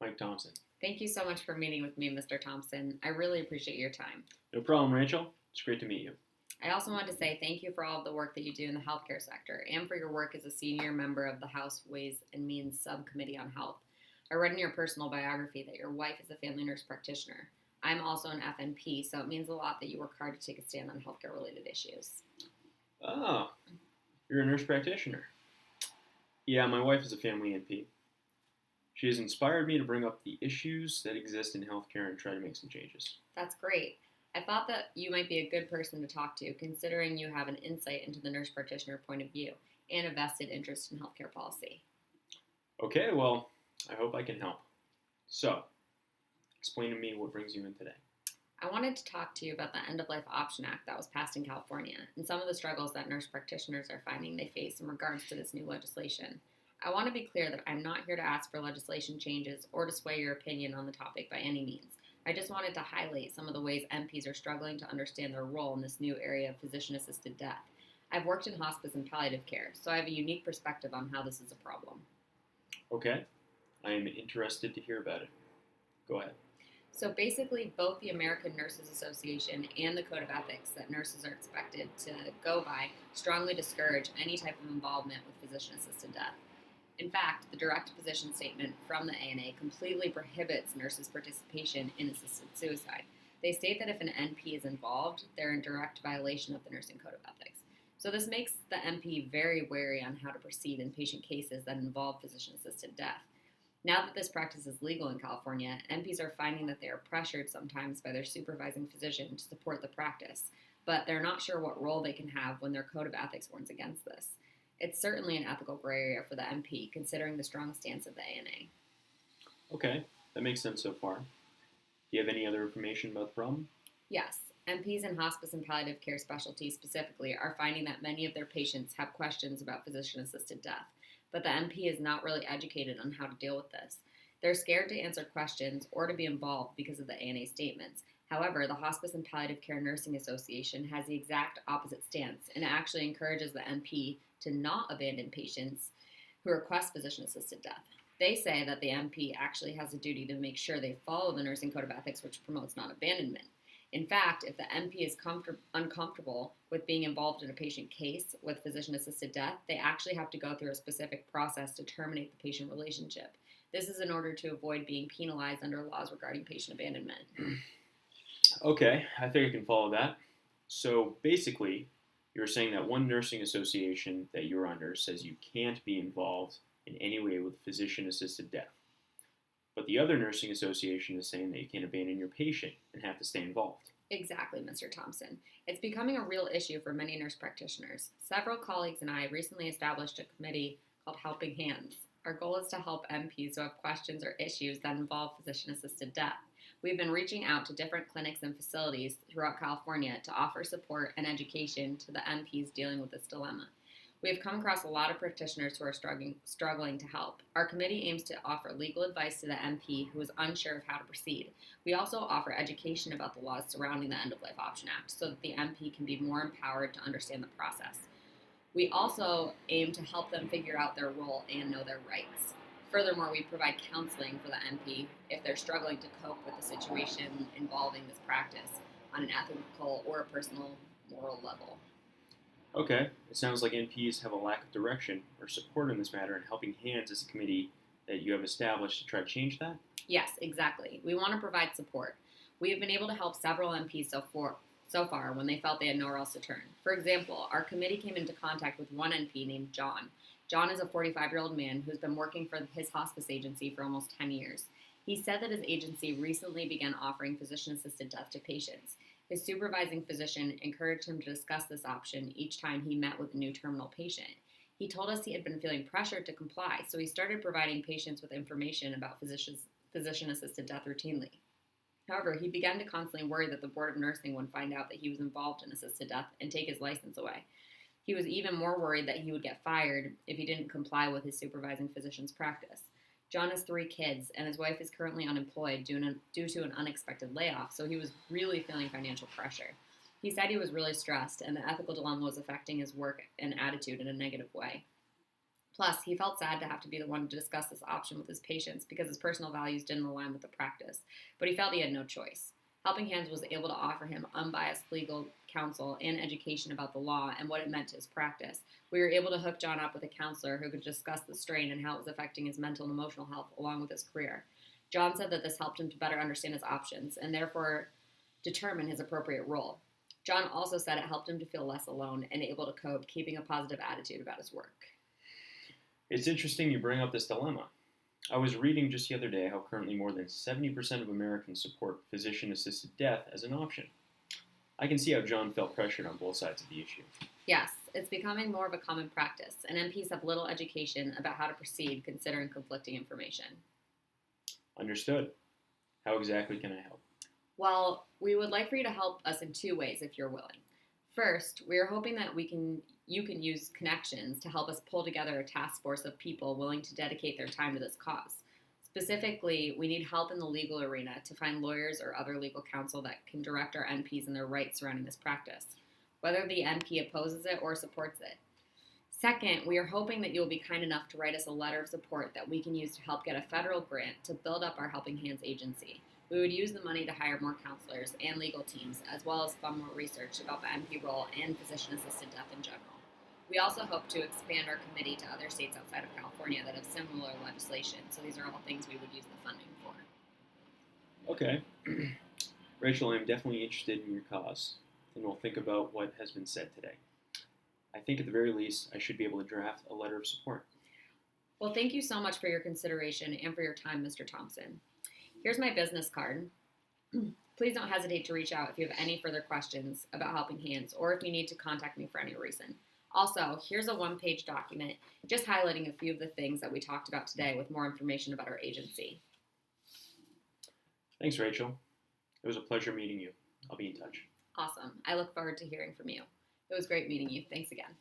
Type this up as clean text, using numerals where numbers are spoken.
Mike Thompson. Thank you so much for meeting with me, Mr. Thompson. I really appreciate your time. No problem, Rachel. It's great to meet you. I also want to say thank you for all of the work that you do in the healthcare sector and for your work as a senior member of the House Ways and Means Subcommittee on Health. I read in your personal biography that your wife is a family nurse practitioner. I'm also an FNP, so it means a lot that you work hard to take a stand on healthcare-related issues. Oh, you're a nurse practitioner. Yeah, my wife is a family NP. She has inspired me to bring up the issues that exist in healthcare and try to make some changes. That's great. I thought that you might be a good person to talk to, considering you have an insight into the nurse practitioner point of view and a vested interest in healthcare policy. Okay, well, I hope I can help. So, explain to me what brings you in today. I wanted to talk to you about the End-of-Life Option Act that was passed in California and some of the struggles that nurse practitioners are finding they face in regards to this new legislation. I want to be clear that I'm not here to ask for legislation changes or to sway your opinion on the topic by any means. I just wanted to highlight some of the ways NPs are struggling to understand their role in this new area of physician-assisted death. I've worked in hospice and palliative care, so I have a unique perspective on how this is a problem. Okay, I am interested to hear about it. Go ahead. So basically, both the American Nurses Association and the Code of Ethics that nurses are expected to go by strongly discourage any type of involvement with physician-assisted death. In fact, the direct position statement from the ANA completely prohibits nurses' participation in assisted suicide. They state that if an NP is involved, they're in direct violation of the Nursing Code of Ethics. So this makes the NP very wary on how to proceed in patient cases that involve physician-assisted death. Now that this practice is legal in California, NPs are finding that they are pressured sometimes by their supervising physician to support the practice, but they're not sure what role they can have when their Code of Ethics warns against this. It's certainly an ethical gray area for the NP, considering the strong stance of the ANA. Okay, that makes sense so far. Do you have any other information about the problem? Yes, NPs in hospice and palliative care specialties specifically are finding that many of their patients have questions about physician-assisted death, but the NP is not really educated on how to deal with this. They're scared to answer questions or to be involved because of the ANA statements. However, the Hospice and Palliative Care Nursing Association has the exact opposite stance and actually encourages the NP to not abandon patients who request physician-assisted death. They say that the NP actually has a duty to make sure they follow the Nursing Code of Ethics, which promotes non-abandonment. In fact, if the NP is uncomfortable with being involved in a patient case with physician-assisted death, they actually have to go through a specific process to terminate the patient relationship. This is in order to avoid being penalized under laws regarding patient abandonment. Okay, I think I can follow that. So basically, you're saying that one nursing association that you're under says you can't be involved in any way with physician-assisted death. But the other nursing association is saying that you can't abandon your patient and have to stay involved. Exactly, Mr. Thompson. It's becoming a real issue for many nurse practitioners. Several colleagues and I recently established a committee called Helping Hands. Our goal is to help NPs who have questions or issues that involve physician-assisted death. We've been reaching out to different clinics and facilities throughout California to offer support and education to the NPs dealing with this dilemma. We have come across a lot of practitioners who are struggling to help. Our committee aims to offer legal advice to the NP who is unsure of how to proceed. We also offer education about the laws surrounding the End-of-Life Option Act so that the NP can be more empowered to understand the process. We also aim to help them figure out their role and know their rights. Furthermore, we provide counseling for the NP if they're struggling to cope with the situation involving this practice on an ethical or a personal moral level. Okay, it sounds like NPs have a lack of direction or support in this matter, and Helping Hands is a committee that you have established to try to change that? Yes, exactly. We want to provide support. We have been able to help several NPs so far when they felt they had nowhere else to turn. For example, our committee came into contact with one NP named John. John is a 45-year-old man who's been working for his hospice agency for almost 10 years. He said that his agency recently began offering physician-assisted death to patients. His supervising physician encouraged him to discuss this option each time he met with a new terminal patient. He told us he had been feeling pressured to comply, so he started providing patients with information about physician-assisted death routinely. However, he began to constantly worry that the Board of Nursing would find out that he was involved in assisted death and take his license away. He was even more worried that he would get fired if he didn't comply with his supervising physician's practice. John has 3 kids, and his wife is currently unemployed due to an unexpected layoff, so he was really feeling financial pressure. He said he was really stressed, and the ethical dilemma was affecting his work and attitude in a negative way. Plus, he felt sad to have to be the one to discuss this option with his patients because his personal values didn't align with the practice, but he felt he had no choice. Helping Hands was able to offer him unbiased legal counsel and education about the law and what it meant to his practice. We were able to hook John up with a counselor who could discuss the strain and how it was affecting his mental and emotional health along with his career. John said that this helped him to better understand his options and therefore determine his appropriate role. John also said it helped him to feel less alone and able to cope, keeping a positive attitude about his work. It's interesting you bring up this dilemma. I was reading just the other day how currently more than 70% of Americans support physician-assisted death as an option. I can see how John felt pressured on both sides of the issue. Yes, it's becoming more of a common practice, and MPs have little education about how to proceed considering conflicting information. Understood. How exactly can I help? Well, we would like for you to help us in 2 ways if you're willing. First, we are hoping that you can use connections to help us pull together a task force of people willing to dedicate their time to this cause. Specifically, we need help in the legal arena to find lawyers or other legal counsel that can direct our NPs in their rights surrounding this practice, whether the NP opposes it or supports it. Second, we are hoping that you will be kind enough to write us a letter of support that we can use to help get a federal grant to build up our Helping Hands agency. We would use the money to hire more counselors and legal teams, as well as fund more research about the NP role and physician-assisted death in general. We also hope to expand our committee to other states outside of California that have similar legislation, so these are all things we would use the funding for. Okay. Rachel, I'm definitely interested in your cause, and we'll think about what has been said today. I think at the very least, I should be able to draft a letter of support. Well, thank you so much for your consideration and for your time, Mr. Thompson. Here's my business card. Please don't hesitate to reach out if you have any further questions about Helping Hands or if you need to contact me for any reason. Also, here's a 1-page document just highlighting a few of the things that we talked about today with more information about our agency. Thanks, Rachel. It was a pleasure meeting you. I'll be in touch. Awesome. I look forward to hearing from you. It was great meeting you. Thanks again.